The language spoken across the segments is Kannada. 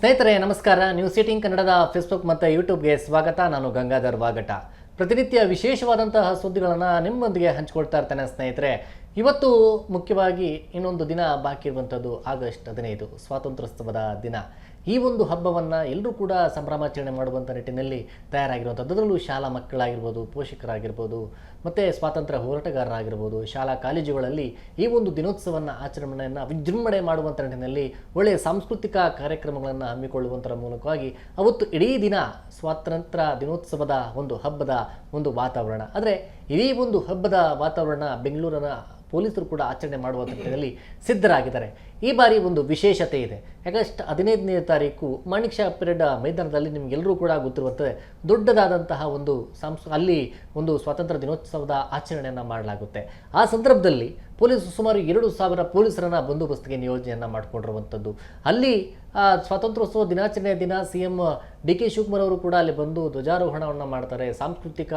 ಸ್ನೇಹಿತರೆ ನಮಸ್ಕಾರ. ನ್ಯೂಸ್ ಏಟೀನ್ ಕನ್ನಡದ ಫೇಸ್ಬುಕ್ ಮತ್ತು ಯೂಟ್ಯೂಬ್ಗೆ ಸ್ವಾಗತ. ನಾನು ಗಂಗಾಧರ್ ವಾಗಟ. ಪ್ರತಿನಿತ್ಯ ವಿಶೇಷವಾದಂತಹ ಸುದ್ದಿಗಳನ್ನು ನಿಮ್ಮೊಂದಿಗೆ ಹಂಚಿಕೊಳ್ತಾ ಇರ್ತೇನೆ ಸ್ನೇಹಿತರೆ. ಇವತ್ತು ಮುಖ್ಯವಾಗಿ ಇನ್ನೊಂದು ದಿನ ಬಾಕಿ ಇರುವಂಥದ್ದು ಆಗಸ್ಟ್ 15 ಸ್ವಾತಂತ್ರ್ಯೋತ್ಸವದ ದಿನ. ಈ ಒಂದು ಹಬ್ಬವನ್ನು ಎಲ್ಲರೂ ಕೂಡ ಸಂಭ್ರಮಾಚರಣೆ ಮಾಡುವಂಥ ನಿಟ್ಟಿನಲ್ಲಿ ತಯಾರಾಗಿರುವಂಥದ್ದು. ಅದರಲ್ಲೂ ಶಾಲಾ ಮಕ್ಕಳಾಗಿರ್ಬೋದು, ಪೋಷಕರಾಗಿರ್ಬೋದು, ಮತ್ತು ಸ್ವಾತಂತ್ರ್ಯ ಹೋರಾಟಗಾರರಾಗಿರ್ಬೋದು, ಶಾಲಾ ಕಾಲೇಜುಗಳಲ್ಲಿ ಈ ಒಂದು ದಿನೋತ್ಸವವನ್ನು ಆಚರಣೆಯನ್ನು ವಿಜೃಂಭಣೆ ಮಾಡುವಂಥ ನಿಟ್ಟಿನಲ್ಲಿ ಒಳ್ಳೆಯ ಸಾಂಸ್ಕೃತಿಕ ಕಾರ್ಯಕ್ರಮಗಳನ್ನು ಹಮ್ಮಿಕೊಳ್ಳುವಂಥರ ಮೂಲಕವಾಗಿ ಅವತ್ತು ಇಡೀ ದಿನ ಸ್ವಾತಂತ್ರ್ಯ ದಿನೋತ್ಸವದ ಒಂದು ಹಬ್ಬದ ಒಂದು ವಾತಾವರಣ. ಆದರೆ ಇಡೀ ಒಂದು ಹಬ್ಬದ ವಾತಾವರಣ ಬೆಂಗಳೂರಿನ ಪೊಲೀಸರು ಕೂಡ ಆಚರಣೆ ಮಾಡುವ ನಿಟ್ಟಿನಲ್ಲಿ ಸಿದ್ಧರಾಗಿದ್ದಾರೆ. ಈ ಬಾರಿ ಒಂದು ವಿಶೇಷತೆ ಇದೆ. ಆಗಸ್ಟ್ 15ನೇ ತಾರೀಕು ಮಾಣಿಕ್ ಷಾ ಪರೇಡ್ ಮೈದಾನದಲ್ಲಿ ನಿಮಗೆಲ್ಲರೂ ಕೂಡ ಗೊತ್ತಿರುವಂತೆ ದೊಡ್ಡದಾದಂತಹ ಒಂದು ಅಲ್ಲಿ ಒಂದು ಸ್ವಾತಂತ್ರ್ಯ ದಿನೋತ್ಸವದ ಆಚರಣೆಯನ್ನು ಮಾಡಲಾಗುತ್ತೆ. ಆ ಸಂದರ್ಭದಲ್ಲಿ ಪೊಲೀಸರು ಸುಮಾರು 2,000 ಪೊಲೀಸರನ್ನು ಬಂದೋಬಸ್ತ್ಗೆ ನಿಯೋಜನೆಯನ್ನು ಮಾಡಿಕೊಂಡಿರುವಂಥದ್ದು. ಅಲ್ಲಿ ಸ್ವಾತಂತ್ರ್ಯೋತ್ಸವ ದಿನಾಚರಣೆಯ ದಿನ CM DK ಶಿವಕುಮಾರ್ ಅವರು ಕೂಡ ಅಲ್ಲಿ ಬಂದು ಧ್ವಜಾರೋಹಣವನ್ನು ಮಾಡ್ತಾರೆ. ಸಾಂಸ್ಕೃತಿಕ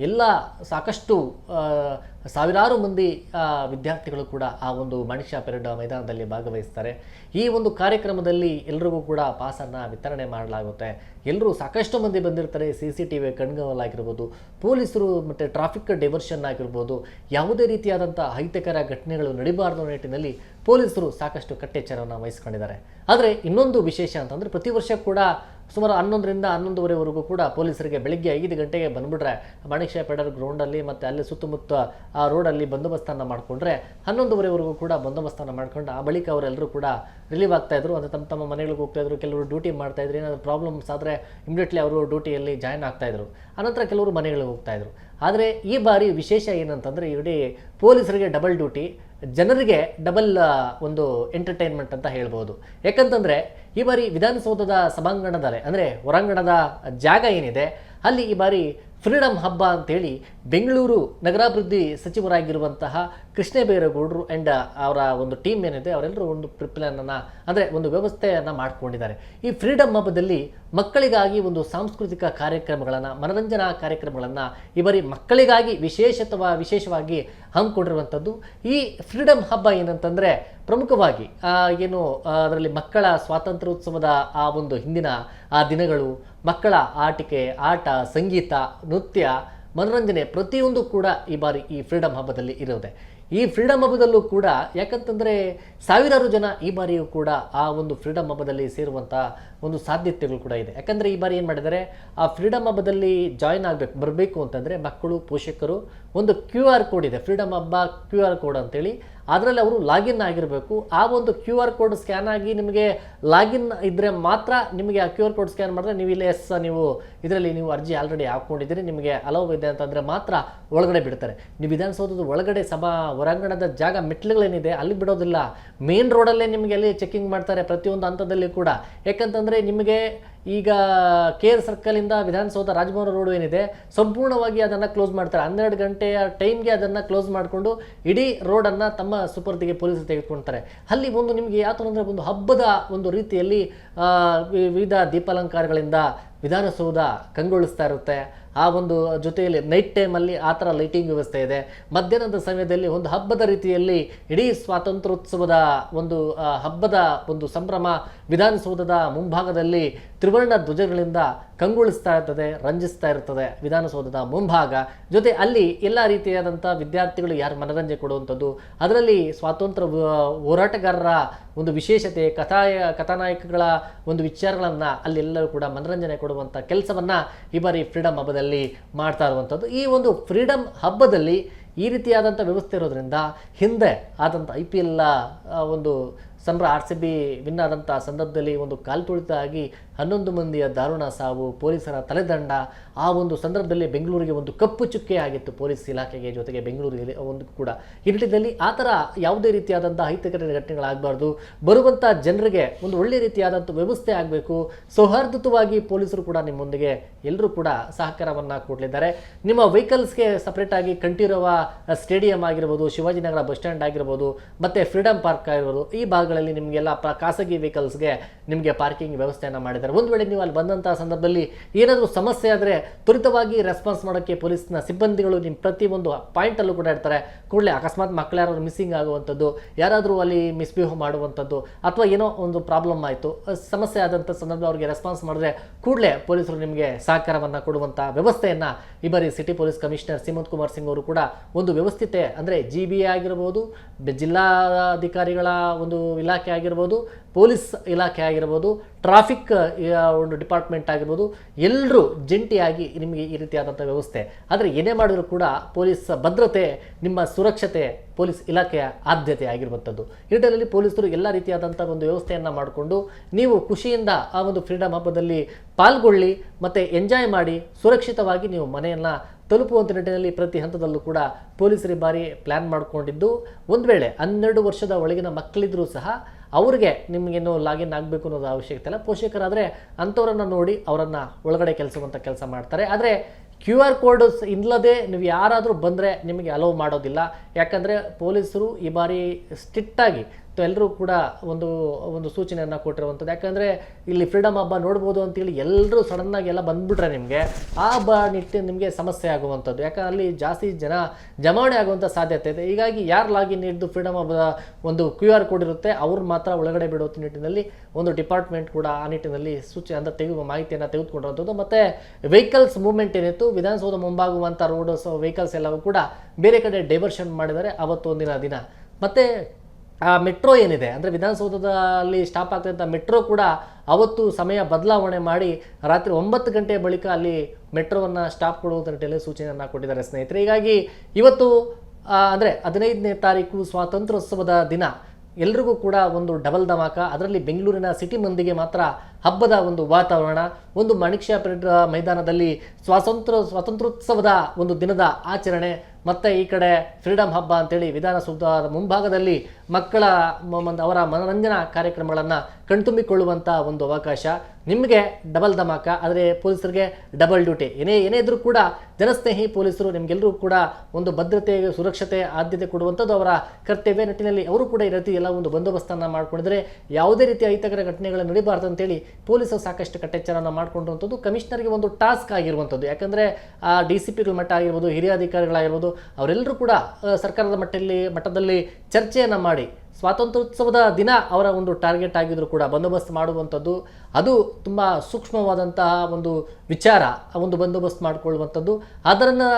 ಎಲ್ಲ ಸಾಕಷ್ಟು ಸಾವಿರಾರು ಮಂದಿ ವಿದ್ಯಾರ್ಥಿಗಳು ಕೂಡ ಆ ಒಂದು ಮಾಣಿಕ್ ಷಾ ಪರೇಡ್ ಮೈದಾನದಲ್ಲಿ ಭಾಗವಹಿಸ್ತಾರೆ. ಈ ಒಂದು ಕಾರ್ಯಕ್ರಮದಲ್ಲಿ ಎಲ್ರಿಗೂ ಕೂಡ ಪಾಸನ್ನು ವಿತರಣೆ ಮಾಡಲಾಗುತ್ತೆ. ಎಲ್ಲರೂ ಸಾಕಷ್ಟು ಮಂದಿ ಬಂದಿರ್ತಾರೆ. CCTV ಕಣ್ಗಾವಲಾಗಿರ್ಬೋದು, ಪೊಲೀಸರು ಮತ್ತು ಟ್ರಾಫಿಕ್ ಡೈವರ್ಷನ್ ಆಗಿರ್ಬೋದು, ಯಾವುದೇ ರೀತಿಯಾದಂಥ ಅಹಿತಕರ ಘಟನೆಗಳು ನಡಿಬಾರ್ದು ನಿಟ್ಟಿನಲ್ಲಿ ಪೊಲೀಸರು ಸಾಕಷ್ಟು ಕಟ್ಟೆಚ್ಚರವನ್ನು ವಹಿಸ್ಕೊಂಡಿದ್ದಾರೆ. ಆದರೆ ಇನ್ನೊಂದು ವಿಶೇಷ ಅಂತಂದರೆ ಪ್ರತಿ ವರ್ಷ ಕೂಡ ಸುಮಾರು 11ರಿಂದ 11:30ವರೆಗೂ ಕೂಡ ಪೊಲೀಸರಿಗೆ ಬೆಳಗ್ಗೆ 5 ಗಂಟೆಗೆ ಬಂದುಬಿಟ್ರೆ ಮಾಣಿಕ್ ಷಾ ಪರೇಡ್ ಗ್ರೌಂಡಲ್ಲಿ ಮತ್ತು ಅಲ್ಲಿ ಸುತ್ತಮುತ್ತ ಆ ರೋಡಲ್ಲಿ ಬಂದೋಬಸ್ತನ್ನು ಮಾಡಿಕೊಂಡ್ರೆ 11:30ವರೆಗೂ ಕೂಡ ಬಂದೋಬಸ್ತನ್ನು ಮಾಡ್ಕೊಂಡು ಆ ಬಳಿಕ ಅವರೆಲ್ಲರೂ ಕೂಡ ರಿಲೀವ್ ಆಗ್ತಾಯಿದ್ರು. ಅಂದರೆ ತಮ್ಮ ಮನೆಗಳಿಗೆ ಹೋಗ್ತಾಯಿದ್ರು. ಕೆಲವರು ಡ್ಯೂಟಿ ಮಾಡ್ತಾಯಿದ್ರು. ಏನಾದರೂ ಪ್ರಾಬ್ಲಮ್ಸ್ ಆದರೆ ಇಮಿಡಿಯೇಟ್ಲಿ ಅವರು ಡ್ಯೂಟಿಯಲ್ಲಿ ಜಾಯ್ನ್ ಆಗ್ತಾಯಿದ್ರು. ಆನಂತರ ಕೆಲವರು ಮನೆಗಳಿಗೆ ಹೋಗ್ತಾಯಿದ್ರು. ಆದರೆ ಈ ಬಾರಿ ವಿಶೇಷ ಏನಂತಂದರೆ ಇಡೀ ಪೊಲೀಸರಿಗೆ ಡಬಲ್ ಡ್ಯೂಟಿ, ಜನರಿಗೆ ಡಬಲ್ ಒಂದು ಎಂಟರ್ಟೈನ್ಮೆಂಟ್ ಅಂತ ಹೇಳ್ಬೋದು. ಯಾಕಂತಂದರೆ ಈ ಬಾರಿ ವಿಧಾನಸೌಧದ ಸಭಾಂಗಣದಲ್ಲಿ ಅಂದರೆ ಹೊರಾಂಗಣದ ಜಾಗ ಏನಿದೆ ಅಲ್ಲಿ ಈ ಬಾರಿ ಫ್ರೀಡಮ್ ಹಬ್ಬ ಅಂತೇಳಿ ಬೆಂಗಳೂರು ನಗರಾಭಿವೃದ್ಧಿ ಸಚಿವರಾಗಿರುವಂತಹ ಕೃಷ್ಣ ಬೈರೇಗೌಡರು ಆ್ಯಂಡ್ ಅವರ ಒಂದು ಟೀಮ್ ಏನಿದೆ ಅವರೆಲ್ಲರೂ ಒಂದು ಪ್ಲಾನನ್ನು ಅಂದರೆ ಒಂದು ವ್ಯವಸ್ಥೆಯನ್ನು ಮಾಡಿಕೊಂಡಿದ್ದಾರೆ. ಈ ಫ್ರೀಡಮ್ ಹಬ್ಬದಲ್ಲಿ ಮಕ್ಕಳಿಗಾಗಿ ಒಂದು ಸಾಂಸ್ಕೃತಿಕ ಕಾರ್ಯಕ್ರಮಗಳನ್ನು, ಮನರಂಜನಾ ಕಾರ್ಯಕ್ರಮಗಳನ್ನು ಈ ಬಾರಿ ಮಕ್ಕಳಿಗಾಗಿ ವಿಶೇಷವಾಗಿ ಹಮ್ಮಿಕೊಂಡಿರುವಂಥದ್ದು. ಈ ಫ್ರೀಡಮ್ ಹಬ್ಬ ಏನಂತಂದರೆ ಪ್ರಮುಖವಾಗಿ ಏನು ಅದರಲ್ಲಿ ಮಕ್ಕಳ ಸ್ವಾತಂತ್ರ್ಯೋತ್ಸವದ ಆ ಒಂದು ಹಿಂದಿನ ಆ ದಿನಗಳು, ಮಕ್ಕಳ ಆಟಿಕೆ, ಆಟ, ಸಂಗೀತ, ನೃತ್ಯ, ಮನೋರಂಜನೆ ಪ್ರತಿಯೊಂದು ಕೂಡ ಈ ಬಾರಿ ಈ ಫ್ರೀಡಮ್ ಹಬ್ಬದಲ್ಲಿ ಇರೋದೆ. ಈ ಫ್ರೀಡಮ್ ಹಬ್ಬದಲ್ಲೂ ಕೂಡ ಯಾಕಂತಂದರೆ ಸಾವಿರಾರು ಜನ ಈ ಬಾರಿಯೂ ಕೂಡ ಆ ಒಂದು ಫ್ರೀಡಮ್ ಹಬ್ಬದಲ್ಲಿ ಸೇರುವಂಥ ಒಂದು ಸಾಧ್ಯತೆಗಳು ಕೂಡ ಇದೆ. ಯಾಕಂದರೆ ಈ ಬಾರಿ ಏನು ಮಾಡಿದ್ದಾರೆ, ಆ ಫ್ರೀಡಮ್ ಹಬ್ಬದಲ್ಲಿ ಜಾಯ್ನ್ ಬರಬೇಕು ಅಂತಂದರೆ ಮಕ್ಕಳು, ಪೋಷಕರು ಒಂದು QR ಕೋಡ್ ಇದೆ, ಫ್ರೀಡಮ್ ಹಬ್ಬ QR ಕೋಡ್ ಅಂತೇಳಿ. ಅದರಲ್ಲಿ ಅವರು ಲಾಗಿನ್ ಆಗಿರಬೇಕು. ಆ ಒಂದು QR ಕೋಡ್ ಸ್ಕ್ಯಾನ್ ಆಗಿ ನಿಮಗೆ ಲಾಗಿನ್ ಇದ್ದರೆ ಮಾತ್ರ ನಿಮಗೆ ಆ QR ಕೋಡ್ ಸ್ಕ್ಯಾನ್ ಮಾಡಿದ್ರೆ ನೀವು ಇಲ್ಲಿ ನೀವು ಇದರಲ್ಲಿ ನೀವು ಅರ್ಜಿ ಆಲ್ರೆಡಿ ಹಾಕ್ಕೊಂಡಿದ್ದೀರಿ, ನಿಮಗೆ ಅಲೌವ್ ಇದೆ ಅಂತಂದರೆ ಮಾತ್ರ ಒಳಗಡೆ ಬಿಡ್ತಾರೆ. ನೀವು ವಿಧಾನಸೌಧದ ಒಳಗಡೆ ಸಭಾ ಹೊರಾಂಗಣದ ಜಾಗ ಮೆಟ್ಲುಗಳೇನಿದೆ ಅಲ್ಲಿ ಬಿಡೋದಿಲ್ಲ. ಮೇನ್ ರೋಡಲ್ಲೇ ನಿಮಗೆ ಅಲ್ಲಿ ಚೆಕಿಂಗ್ ಮಾಡ್ತಾರೆ ಪ್ರತಿಯೊಂದು ಹಂತದಲ್ಲಿ ಕೂಡ. ಯಾಕಂತಂದರೆ ನಿಮಗೆ ಈಗ KR ಸರ್ಕಲಿಂದ ವಿಧಾನಸೌಧ ರಾಜಭವನ ರೋಡ್ ಏನಿದೆ ಸಂಪೂರ್ಣವಾಗಿ ಅದನ್ನು ಕ್ಲೋಸ್ ಮಾಡ್ತಾರೆ. 12 ಗಂಟೆಯ ಟೈಮ್ಗೆ ಅದನ್ನು ಕ್ಲೋಸ್ ಮಾಡಿಕೊಂಡು ಇಡೀ ರೋಡನ್ನು ತಮ್ಮ ಸುಪರ್ದಿಗೆ ಪೊಲೀಸರು ತೆಗೆದುಕೊಳ್ತಾರೆ. ಅಲ್ಲಿ ಒಂದು ನಿಮಗೆ ಯಾವ ಥರ ಅಂದರೆ ಒಂದು ಹಬ್ಬದ ಒಂದು ರೀತಿಯಲ್ಲಿ ವಿವಿಧ ದೀಪಾಲಂಕಾರಗಳಿಂದ ವಿಧಾನಸೌಧ ಕಂಗೊಳಿಸ್ತಾ ಇರುತ್ತೆ. ಆ ಒಂದು ಜೊತೆಯಲ್ಲಿ ನೈಟ್ ಟೈಮಲ್ಲಿ ಆ ಥರ ಲೈಟಿಂಗ್ ವ್ಯವಸ್ಥೆ ಇದೆ. ಮಧ್ಯಾಹ್ನದ ಸಮಯದಲ್ಲಿ ಒಂದು ಹಬ್ಬದ ರೀತಿಯಲ್ಲಿ ಇಡೀ ಸ್ವಾತಂತ್ರ್ಯೋತ್ಸವದ ಒಂದು ಹಬ್ಬದ ಒಂದು ಸಂಭ್ರಮ ವಿಧಾನಸೌಧದ ಮುಂಭಾಗದಲ್ಲಿ ತ್ರಿವರ್ಣ ಧ್ವಜಗಳಿಂದ ಕಂಗೊಳಿಸ್ತಾ ಇರ್ತದೆ, ರಂಜಿಸ್ತಾ ಇರ್ತದೆ ವಿಧಾನಸೌಧದ ಮುಂಭಾಗ. ಜೊತೆ ಅಲ್ಲಿ ಎಲ್ಲ ರೀತಿಯಾದಂಥ ವಿದ್ಯಾರ್ಥಿಗಳು ಯಾರು ಮನರಂಜನೆ ಕೊಡುವಂಥದ್ದು, ಅದರಲ್ಲಿ ಸ್ವಾತಂತ್ರ್ಯ ಹೋರಾಟಗಾರರ ಒಂದು ವಿಶೇಷತೆ, ಕಥಾನಾಯಕಗಳ ಒಂದು ವಿಚಾರಗಳನ್ನು ಅಲ್ಲೆಲ್ಲರೂ ಕೂಡ ಮನರಂಜನೆ ಕೊಡುವಂಥ ಕೆಲಸವನ್ನು ಈ ಬಾರಿ ಫ್ರೀಡಮ್ ಹಬ್ಬದಲ್ಲಿ ಮಾಡ್ತಾ ಇರುವಂಥದ್ದು. ಈ ಒಂದು ಫ್ರೀಡಮ್ ಹಬ್ಬದಲ್ಲಿ ಈ ರೀತಿಯಾದಂಥ ವ್ಯವಸ್ಥೆ ಇರೋದ್ರಿಂದ ಹಿಂದೆ ಆದಂಥ IPL ಒಂದು RCB ವಿನ್ ಆದಂಥ ಸಂದರ್ಭದಲ್ಲಿ ಒಂದು ಕಾಲ್ತುಳಿತ ಆಗಿ 11 ಮಂದಿಯ ದಾರುಣ ಸಾವು, ಪೊಲೀಸರ ತಲೆದಂಡ, ಆ ಒಂದು ಸಂದರ್ಭದಲ್ಲಿ ಬೆಂಗಳೂರಿಗೆ ಒಂದು ಕಪ್ಪು ಚುಕ್ಕೆ ಆಗಿತ್ತು ಪೊಲೀಸ್ ಇಲಾಖೆಗೆ, ಜೊತೆಗೆ ಬೆಂಗಳೂರಿಗೆ ಒಂದು ಕೂಡ. ಈ ನಿಟ್ಟಿನಲ್ಲಿ ಆ ಥರ ಯಾವುದೇ ರೀತಿಯಾದಂಥ ಅಹಿತಕರ ಘಟನೆಗಳಾಗಬಾರ್ದು, ಬರುವಂಥ ಜನರಿಗೆ ಒಂದು ಒಳ್ಳೆಯ ರೀತಿಯಾದಂಥ ವ್ಯವಸ್ಥೆ ಆಗಬೇಕು. ಸೌಹಾರ್ದಯುತವಾಗಿ ಪೊಲೀಸರು ಕೂಡ ನಿಮ್ಮೊಂದಿಗೆ ಎಲ್ಲರೂ ಕೂಡ ಸಹಕಾರವನ್ನು ಕೊಡಲಿದ್ದಾರೆ. ನಿಮ್ಮ ವೆಹಿಕಲ್ಸ್ಗೆ ಸಪ್ರೇಟಾಗಿ ಕಂಠೀರವ ಸ್ಟೇಡಿಯಂ ಆಗಿರ್ಬೋದು, ಶಿವಾಜಿನಗರ ಬಸ್ ಸ್ಟ್ಯಾಂಡ್ ಆಗಿರ್ಬೋದು, ಮತ್ತು ಫ್ರೀಡಮ್ ಪಾರ್ಕ್ ಆಗಿರ್ಬೋದು, ಈ ಭಾಗ ಭಾಗಗಳಲ್ಲಿ ನಿಮಗೆಲ್ಲ ಖಾಸಗಿ ವೆಹಿಕಲ್ಸ್ಗೆ ನಿಮಗೆ ಪಾರ್ಕಿಂಗ್ ವ್ಯವಸ್ಥೆಯನ್ನು ಮಾಡಿದ್ದಾರೆ. ಒಂದು ವೇಳೆ ನೀವು ಅಲ್ಲಿ ಬಂದಂಥ ಸಂದರ್ಭದಲ್ಲಿ ಏನಾದರೂ ಸಮಸ್ಯೆ ಆದರೆ ತ್ವರಿತವಾಗಿ ರೆಸ್ಪಾನ್ಸ್ ಮಾಡೋಕ್ಕೆ ಪೊಲೀಸ್ನ ಸಿಬ್ಬಂದಿಗಳು ನಿಮ್ಮ ಪ್ರತಿಯೊಂದು ಪಾಯಿಂಟಲ್ಲೂ ಕೂಡ ಇರ್ತಾರೆ. ಕೂಡಲೇ ಅಕಸ್ಮಾತ್ ಮಕ್ಕಳು ಯಾರಾದರೂ ಮಿಸ್ಸಿಂಗ್ ಆಗುವಂಥದ್ದು, ಯಾರಾದರೂ ಅಲ್ಲಿ ಮಿಸ್ಬಿಹೇವ್ ಮಾಡುವಂಥದ್ದು, ಅಥವಾ ಏನೋ ಒಂದು ಪ್ರಾಬ್ಲಮ್ ಆಯಿತು, ಸಮಸ್ಯೆ ಆದಂಥ ಸಂದರ್ಭ ಅವರಿಗೆ ರೆಸ್ಪಾನ್ಸ್ ಮಾಡಿದ್ರೆ ಕೂಡಲೇ ಪೊಲೀಸರು ನಿಮಗೆ ಸಹಕಾರವನ್ನು ಕೊಡುವಂಥ ವ್ಯವಸ್ಥೆಯನ್ನು ಈ ಬಾರಿ city police commissioner Seemant Kumar Singh ಅವರು ಕೂಡ ಒಂದು ವ್ಯವಸ್ಥಿತ ಅಂದರೆ GBA ಆಗಿರ್ಬೋದು, ಜಿಲ್ಲಾಧಿಕಾರಿಗಳ ಒಂದು ಇಲಾಖೆ ಆಗಿರ್ಬೋದು, ಪೊಲೀಸ್ ಇಲಾಖೆ ಆಗಿರ್ಬೋದು, ಟ್ರಾಫಿಕ್ ಒಂದು ಡಿಪಾರ್ಟ್ಮೆಂಟ್ ಆಗಿರ್ಬೋದು, ಎಲ್ಲರೂ ಜಂಟಿಯಾಗಿ ನಿಮಗೆ ಈ ರೀತಿಯಾದಂಥ ವ್ಯವಸ್ಥೆ. ಆದರೆ ಏನೇ ಮಾಡಿದರೂ ಕೂಡ ಪೊಲೀಸ್ ಭದ್ರತೆ, ನಿಮ್ಮ ಸುರಕ್ಷತೆ ಪೊಲೀಸ್ ಇಲಾಖೆಯ ಆದ್ಯತೆ ಆಗಿರುವಂಥದ್ದು. ಈ ನಿಟ್ಟಿನಲ್ಲಿ ಪೊಲೀಸರು ಎಲ್ಲ ರೀತಿಯಾದಂಥ ಒಂದು ವ್ಯವಸ್ಥೆಯನ್ನು ಮಾಡಿಕೊಂಡು ನೀವು ಖುಷಿಯಿಂದ ಆ ಒಂದು ಫ್ರೀಡಮ್ ಹಬ್ಬದಲ್ಲಿ ಪಾಲ್ಗೊಳ್ಳಿ ಮತ್ತು ಎಂಜಾಯ್ ಮಾಡಿ ಸುರಕ್ಷಿತವಾಗಿ ನೀವು ಮನೆಯನ್ನು ತಲುಪುವಂಥ ನಿಟ್ಟಿನಲ್ಲಿ ಪ್ರತಿ ಹಂತದಲ್ಲೂ ಕೂಡ ಪೊಲೀಸರು ಬಾರಿ ಪ್ಲ್ಯಾನ್ ಮಾಡಿಕೊಂಡಿದ್ದು, ಒಂದು ವೇಳೆ 12 ವರ್ಷದ ಒಳಗಿನ ಮಕ್ಕಳಿದ್ರೂ ಸಹ ಅವ್ರಿಗೆ ನಿಮಗೇನು ಲಾಗಿನ್ ಆಗಬೇಕು ಅನ್ನೋದು ಅವಶ್ಯಕತೆ ಇಲ್ಲ. ಪೋಷಕರಾದರೆ ಅಂಥವ್ರನ್ನು ನೋಡಿ ಅವರನ್ನು ಒಳಗಡೆ ಕೆಲಸ ಮಾಡ್ತಾರೆ. ಆದರೆ QR ಕೋಡ್ಸ್ ಇಲ್ಲದೆ ನೀವು ಯಾರಾದರೂ ಬಂದರೆ ನಿಮಗೆ ಅಲೋವ್ ಮಾಡೋದಿಲ್ಲ. ಯಾಕಂದರೆ ಪೊಲೀಸರು ಈ ಬಾರಿ ಸ್ಟ್ರಿಕ್ಟಾಗಿ ಎಲ್ಲರೂ ಕೂಡ ಒಂದು ಸೂಚನೆಯನ್ನು ಕೊಟ್ಟಿರುವಂಥದ್ದು. ಯಾಕಂದರೆ ಇಲ್ಲಿ ಫ್ರೀಡಮ್ ಹಬ್ಬ ನೋಡ್ಬೋದು ಅಂತೇಳಿ ಎಲ್ಲರೂ ಸಡನ್ನಾಗಿ ಎಲ್ಲ ಬಂದುಬಿಟ್ರೆ ನಿಮಗೆ ಆ ಹಬ್ಬ ನಿಮಗೆ ಸಮಸ್ಯೆ ಆಗುವಂಥದ್ದು. ಯಾಕಂದರೆ ಅಲ್ಲಿ ಜಾಸ್ತಿ ಜನ ಜಮಾವಣೆ ಆಗುವಂಥ ಸಾಧ್ಯತೆ ಇದೆ. ಹೀಗಾಗಿ ಯಾರು ಲಾಗಿನ್ ಹಿಡಿದು ಫ್ರೀಡಮ್ ಹಬ್ಬದ ಒಂದು QR ಕೋಡ್ ಇರುತ್ತೆ ಅವ್ರು ಮಾತ್ರ ಒಳಗಡೆ ಬಿಡೋ ನಿಟ್ಟಿನಲ್ಲಿ ಒಂದು ಡಿಪಾರ್ಟ್ಮೆಂಟ್ ಕೂಡ ಆ ನಿಟ್ಟಿನಲ್ಲಿ ಸೂಚನೆ ಅಂದರೆ ಮಾಹಿತಿಯನ್ನು ತೆಗೆದುಕೊಂಡಿರುವಂಥದ್ದು. ಮತ್ತು ವೆಹಿಕಲ್ಸ್ ಮೂವ್ಮೆಂಟ್ ಏನಿತ್ತು ವಿಧಾನಸೌಧ ಮುಂಭಾಗುವಂಥ ರೋಡ್ ವೆಹಿಕಲ್ಸ್ ಎಲ್ಲವೂ ಕೂಡ ಬೇರೆ ಕಡೆ ಡೈವರ್ಷನ್ ಮಾಡಿದ್ದಾರೆ ಅವತ್ತು ಒಂದಿನ ದಿನ. ಮತ್ತು ಆ ಮೆಟ್ರೋ ಏನಿದೆ ಅಂದರೆ ವಿಧಾನಸೌಧದಲ್ಲಿ ಸ್ಟಾಪ್ ಆಗ್ತಕ್ಕಂಥ ಮೆಟ್ರೋ ಕೂಡ ಅವತ್ತು ಸಮಯ ಬದಲಾವಣೆ ಮಾಡಿ ರಾತ್ರಿ 9 ಗಂಟೆಯ ಬಳಿಕ ಅಲ್ಲಿ ಮೆಟ್ರೋವನ್ನು ಸ್ಟಾಪ್ ಕೊಡುವಂಥ ನಿಟ್ಟಿನಲ್ಲಿ ಸೂಚನೆಯನ್ನು ಕೊಟ್ಟಿದ್ದಾರೆ ಸ್ನೇಹಿತರೆ. ಹೀಗಾಗಿ ಇವತ್ತು ಅಂದರೆ 15ನೇ ತಾರೀಕು ಸ್ವಾತಂತ್ರ್ಯೋತ್ಸವದ ದಿನ ಎಲ್ರಿಗೂ ಕೂಡ ಒಂದು ಡಬಲ್ ಧಮಾಕ. ಅದರಲ್ಲಿ ಬೆಂಗಳೂರಿನ ಸಿಟಿ ಮಂದಿಗೆ ಮಾತ್ರ ಹಬ್ಬದ ಒಂದು ವಾತಾವರಣ. ಒಂದು ಮಾಣಿಕ್ ಷಾ ಪರೇಡ್ ಮೈದಾನದಲ್ಲಿ ಸ್ವಾತಂತ್ರ್ಯೋತ್ಸವದ ಒಂದು ದಿನದ ಆಚರಣೆ, ಮತ್ತು ಈ ಕಡೆ ಫ್ರೀಡಮ್ ಹಬ್ಬ ಅಂತೇಳಿ ವಿಧಾನಸೌಧದ ಮುಂಭಾಗದಲ್ಲಿ ಮಕ್ಕಳ ಅವರ ಮನರಂಜನಾ ಕಾರ್ಯಕ್ರಮಗಳನ್ನು ಕಣ್ತುಂಬಿಕೊಳ್ಳುವಂಥ ಒಂದು ಅವಕಾಶ. ನಿಮಗೆ ಡಬಲ್ ಧಮಾಕ, ಆದರೆ ಪೊಲೀಸರಿಗೆ ಡಬಲ್ ಡ್ಯೂಟಿ. ಏನೇ ಇದ್ರೂ ಕೂಡ ಜನಸ್ನೇಹಿ ಪೊಲೀಸರು ನಿಮಗೆಲ್ಲರೂ ಕೂಡ ಒಂದು ಭದ್ರತೆ, ಸುರಕ್ಷತೆ, ಆದ್ಯತೆ ಕೊಡುವಂಥದ್ದು ಅವರ ಕರ್ತವ್ಯ. ನಿಟ್ಟಿನಲ್ಲಿ ಅವರು ಕೂಡ ಈ ರೀತಿ ಎಲ್ಲ ಒಂದು ಬಂದೋಬಸ್ತನ್ನು ಮಾಡ್ಕೊಂಡಿದ್ರೆ ಯಾವುದೇ ರೀತಿಯ ಅಹಿತಕರ ಘಟನೆಗಳು ನಡೀಬಾರ್ದು ಅಂತೇಳಿ ಪೊಲೀಸರು ಸಾಕಷ್ಟು ಕಟ್ಟೆಚ್ಚರನ್ನು ಮಾಡಿಕೊಂಡಿರುವಂಥದ್ದು ಕಮಿಷನರ್ಗೆ ಒಂದು ಟಾಸ್ಕ್ ಆಗಿರುವಂಥದ್ದು. ಯಾಕಂದರೆ DCPಗಳ ಮಟ್ಟ ಆಗಿರ್ಬೋದು, ಹಿರಿಯ ಅಧಿಕಾರಿಗಳಾಗಿರ್ಬೋದು, ಅವರೆಲ್ಲರೂ ಕೂಡ ಸರ್ಕಾರದ ಮಟ್ಟದಲ್ಲಿ ಚರ್ಚೆಯನ್ನು ಮಾಡಿ ಸ್ವಾತಂತ್ರ್ಯೋತ್ಸವದ ದಿನ ಅವರ ಒಂದು ಟಾರ್ಗೆಟ್ ಆಗಿದ್ರು ಕೂಡ ಬಂದೋಬಸ್ತ್ ಮಾಡುವಂಥದ್ದು ಅದು ತುಂಬ ಸೂಕ್ಷ್ಮವಾದಂತಹ ಒಂದು ವಿಚಾರ. ಒಂದು ಬಂದೋಬಸ್ತ್ ಮಾಡಿಕೊಳ್ಳುವಂಥದ್ದು ಅದನ್ನು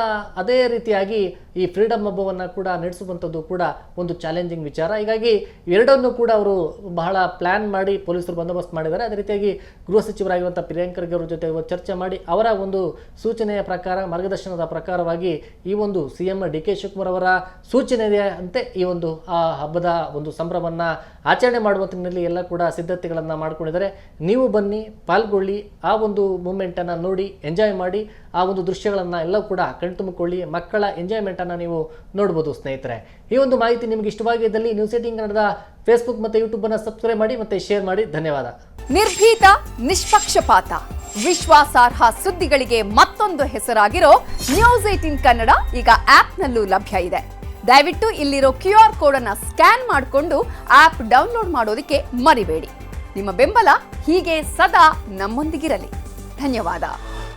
ಅದೇ ರೀತಿಯಾಗಿ ಈ ಫ್ರೀಡಮ್ ಹಬ್ಬವನ್ನು ಕೂಡ ನಡೆಸುವಂಥದ್ದು ಕೂಡ ಒಂದು ಚಾಲೆಂಜಿಂಗ್ ವಿಚಾರ. ಹೀಗಾಗಿ ಎರಡನ್ನೂ ಕೂಡ ಅವರು ಬಹಳ ಪ್ಲ್ಯಾನ್ ಮಾಡಿ ಪೊಲೀಸರು ಬಂದೋಬಸ್ತ್ ಮಾಡಿದ್ದಾರೆ. ಅದೇ ರೀತಿಯಾಗಿ ಗೃಹ ಸಚಿವರಾಗಿರುವಂಥ ಪ್ರಿಯಾಂಕ್ ಖರ್ಗೆ ಅವರ ಜೊತೆ ಚರ್ಚೆ ಮಾಡಿ ಅವರ ಒಂದು ಸೂಚನೆಯ ಪ್ರಕಾರ, ಮಾರ್ಗದರ್ಶನದ ಪ್ರಕಾರವಾಗಿ ಈ ಒಂದು CM DK ಶಿವಕುಮಾರ್ ಅವರ ಸೂಚನೆ ಅಂತೆ ಈ ಒಂದು ಹಬ್ಬದ ಒಂದು ಸಂಭ್ರಮವನ್ನು ಆಚರಣೆ ಮಾಡುವ ನಿಟ್ಟಿನಲ್ಲಿ ಎಲ್ಲ ಕೂಡ ಸಿದ್ಧತೆಗಳನ್ನು ಮಾಡ್ಕೊಂಡಿದ್ದಾರೆ. ನೀವು ಬನ್ನಿ, ಪಾಲ್ಗೊಳ್ಳಿ, ಆ ಒಂದು ಮೂಮೆಂಟನ್ನು ನೋಡಿ, ಎಂಜಾಯ್ ಮಾಡಿ, ಆ ಒಂದು ದೃಶ್ಯಗಳನ್ನು ಎಲ್ಲ ಕೂಡ ಕಣ್ತುಂಬಿಕೊಳ್ಳಿ. ಮಕ್ಕಳ ಎಂಜಾಯ್ಮೆಂಟನ್ನು ನೀವು ನೋಡ್ಬೋದು ಸ್ನೇಹಿತರೆ. ಈ ಒಂದು ಮಾಹಿತಿ ನಿಮಗೆ ಇಷ್ಟವಾಗಿದ್ದಲ್ಲಿ ನ್ಯೂಸ್ 18 ಕನ್ನಡದ ಫೇಸ್ಬುಕ್ ಮತ್ತು ಯೂಟ್ಯೂಬನ್ನು ಸಬ್ಸ್ಕ್ರೈಬ್ ಮಾಡಿ ಮತ್ತು ಶೇರ್ ಮಾಡಿ. ಧನ್ಯವಾದ. ನಿರ್ಭೀತ, ನಿಷ್ಪಕ್ಷಪಾತ, ವಿಶ್ವಾಸಾರ್ಹ ಸುದ್ದಿಗಳಿಗೆ ಮತ್ತೊಂದು ಹೆಸರಾಗಿರೋ ನ್ಯೂಸ್ 18 ಕನ್ನಡ ಈಗ ಆಪ್ನಲ್ಲೂ ಲಭ್ಯ ಇದೆ. ದಯವಿಟ್ಟು ಇಲ್ಲಿರೋ QR ಕೋಡ್ ಅನ್ನು ಸ್ಕ್ಯಾನ್ ಮಾಡಿಕೊಂಡು ಆಪ್ ಡೌನ್ಲೋಡ್ ಮಾಡೋದಕ್ಕೆ ಮರಿಬೇಡಿ. ನಿಮ್ಮ ಬೆಂಬಲ ಹೀಗೆ ಸದಾ ನಮ್ಮೊಂದಿಗಿರಲಿ. ಧನ್ಯವಾದ.